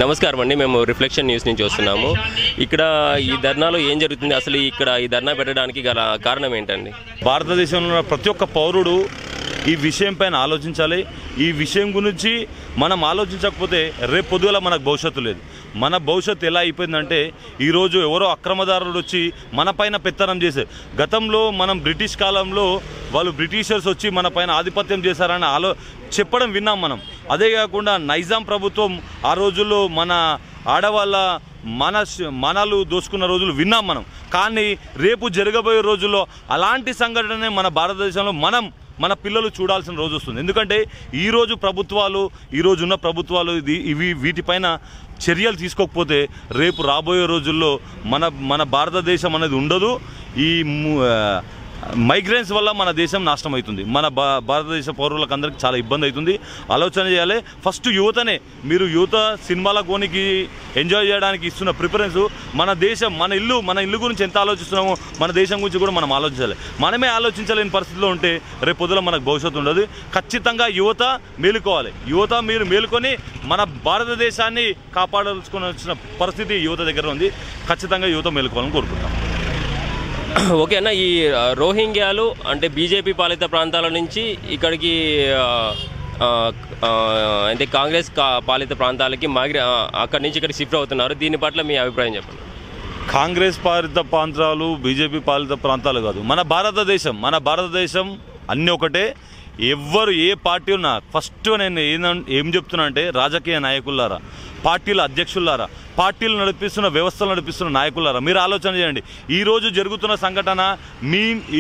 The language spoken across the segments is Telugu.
నమస్కారం అండి, మేము రిఫ్లెక్షన్ న్యూస్ నుంచి వస్తున్నాము. ఇక్కడ ఈ ధర్నాలో ఏం జరుగుతుంది, అసలు ఇక్కడ ఈ ధర్నా పెట్టడానికి గల కారణం ఏంటండి? భారతదేశంలో ప్రతి ఒక్క పౌరుడు ఈ విషయం పైన ఆలోచించాలి. ఈ విషయం గురించి మనం ఆలోచించకపోతే రేపు పొద్దుగల మనకు భవిష్యత్తు లేదు. మన భవిష్యత్తు ఎలా అయిపోయిందంటే ఈరోజు ఎవరో అక్రమదారులు వచ్చి మన పైన పెత్తనం చేశారు. గతంలో మనం బ్రిటిష్ కాలంలో వాళ్ళు బ్రిటిషర్స్ వచ్చి మన పైన ఆధిపత్యం చేశారని చెప్పడం విన్నాం మనం. అదే కాకుండా నైజాం ప్రభుత్వం ఆ రోజుల్లో మన ఆడవాళ్ళ మనాలు దోసుకున్న రోజులు విన్నాం మనం. కానీ రేపు జరగబోయే రోజుల్లో అలాంటి సంఘటనే మన భారతదేశంలో మన పిల్లలు చూడాల్సిన రోజు వస్తుంది. ఎందుకంటే ఈరోజు ఉన్న ప్రభుత్వాలు వీటిపైన చర్యలు తీసుకోకపోతే రేపు రాబోయే రోజుల్లో మన భారతదేశం అనేది ఉండదు. ఈ మైగ్రెన్స్ వల్ల మన దేశం నాశనం అవుతుంది. మన భారతదేశ పౌరులకు అందరికీ చాలా ఇబ్బంది అవుతుంది. ఆలోచన చేయాలి. ఫస్ట్ యువతనే, మీరు యువత సినిమాల కోనికి ఎంజాయ్ చేయడానికి ఇస్తున్న ప్రిఫరెన్స్ మన దేశం, మన ఇల్లు గురించి ఎంత ఆలోచిస్తున్నామో మన దేశం గురించి కూడా మనం ఆలోచించాలి. మనమే ఆలోచించలేని పరిస్థితిలో ఉంటే రేపు పొద్దున మనకు భవిష్యత్తు ఉండదు. ఖచ్చితంగా యువత మేలుకోవాలి. మీరు మేలుకొని మన భారతదేశాన్ని కాపాడాల్సిన పరిస్థితి యువత దగ్గర ఉంది. ఖచ్చితంగా యువత మేలుకోవాలని కోరుకుంటాం. ఓకే అన్న, ఈ రోహింగ్యాలు అంటే బీజేపీ పాలిత ప్రాంతాల నుంచి ఇక్కడికి అంటే కాంగ్రెస్ పాలిత ప్రాంతాలకి అక్కడి నుంచి ఇక్కడికి షిఫ్ట్ అవుతున్నారు. దీని పట్ల మీ అభిప్రాయం చెప్పండి. కాంగ్రెస్ పాలిత ప్రాంతాలు బీజేపీ పాలిత ప్రాంతాలు కాదు, మన భారతదేశం అన్నీ ఒకటే. ఎవ్వరు ఏ పార్టీ ఉన్నా ఫస్ట్ నేను ఏం చెప్తున్నా అంటే, రాజకీయ నాయకులారా, పార్టీల అధ్యక్షులారా, పార్టీలు నడిపిస్తున్న వ్యవస్థలు నడిపిస్తున్న నాయకులారా, మీరు ఆలోచన చేయండి. ఈరోజు జరుగుతున్న సంఘటన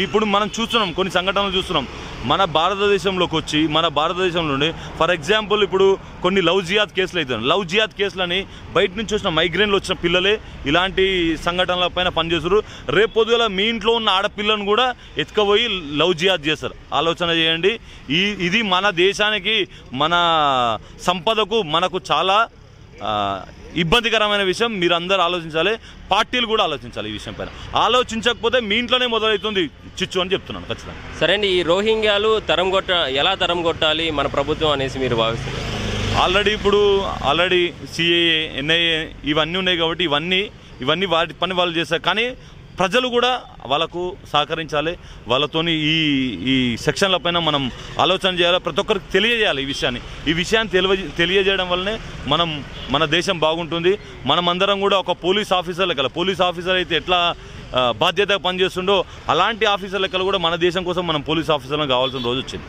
ఇప్పుడు మనం చూస్తున్నాం, కొన్ని సంఘటనలు చూస్తున్నాం. మన భారతదేశంలోకి వచ్చి మన భారతదేశంలోనే ఫర్ ఎగ్జాంపుల్ ఇప్పుడు కొన్ని లవ్ జిహాద్ కేసులు అవుతాయి. లవ్ జిహాద్ కేసులని బయట నుంచి వచ్చిన మైగ్రేన్లు వచ్చిన పిల్లలే ఇలాంటి సంఘటనల పైన పనిచేస్తారు. రేపు పొద్దుగల మీ ఇంట్లో ఉన్న ఆడపిల్లను కూడా ఎత్తుకుపోయి లవ్ జిహాద్ చేస్తారు. ఆలోచన చేయండి. ఇది మన దేశానికి, మన సంపదకు, మనకు చాలా ఇబ్బందికరమైన విషయం. మీరు అందరూ ఆలోచించాలి. పార్టీలు కూడా ఆలోచించాలి. ఈ విషయం పైన ఆలోచించకపోతే మీ ఇంట్లోనే మొదలవుతుంది చిచ్చు అని చెప్తున్నాను ఖచ్చితంగా. సరే అండి, ఈ రోహింగ్యాలు ఎలా తరం కొట్టాలి మన ప్రభుత్వం అనేసి మీరు భావిస్తున్నారు? ఆల్రెడీ సిఏఏ, ఎన్ఐఏ ఇవన్నీ ఉన్నాయి కాబట్టి ఇవన్నీ వాటి పని వాళ్ళు చేస్తారు. కానీ ప్రజలు కూడా వాళ్ళకు సహకరించాలి. వాళ్ళతోని ఈ సెక్షన్ల పైన మనం ఆలోచన చేయాలి. ప్రతి ఒక్కరికి తెలియజేయాలి ఈ విషయాన్ని తెలియజేయడం వల్లనే మన దేశం బాగుంటుంది. మనమందరం కూడా ఒక పోలీస్ ఆఫీసర్ లెక్కల, పోలీస్ ఆఫీసర్ అయితే ఎట్లా బాధ్యతగా పనిచేస్తుండో అలాంటి ఆఫీసర్ లెక్కలు కూడా మన దేశం కోసం మనం పోలీస్ ఆఫీసర్లను కావాల్సిన రోజు వచ్చింది.